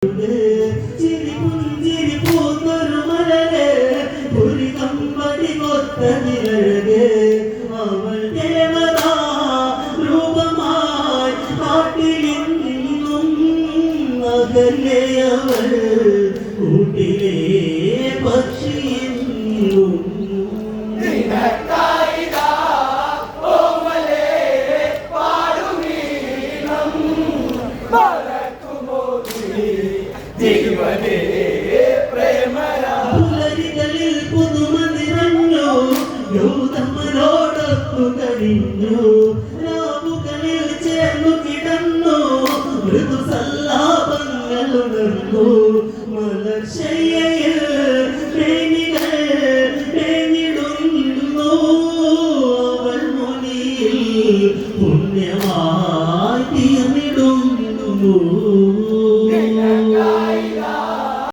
ചിരി പുഞ്ചിരി പൂത്തൊരു മലര് ഒരു കമ്പടി കൊത്തതിരഴക് അവൾ ദേവതാ രൂപമായി കാട്ടിലെന്നും അകലെ അവൾ കൂട്ടിലെ പക്ഷിയെന്നും പുലരികളിൽ പുതുമ നിറഞ്ഞു ഗൗതമനോടൊത്തു കഴിഞ്ഞു രാവുകളിൽ ചേർന്നു കിടന്നു മൃദുസല്ലാപങ്ങൾ ഉണർന്നു മലർശയ്യയെ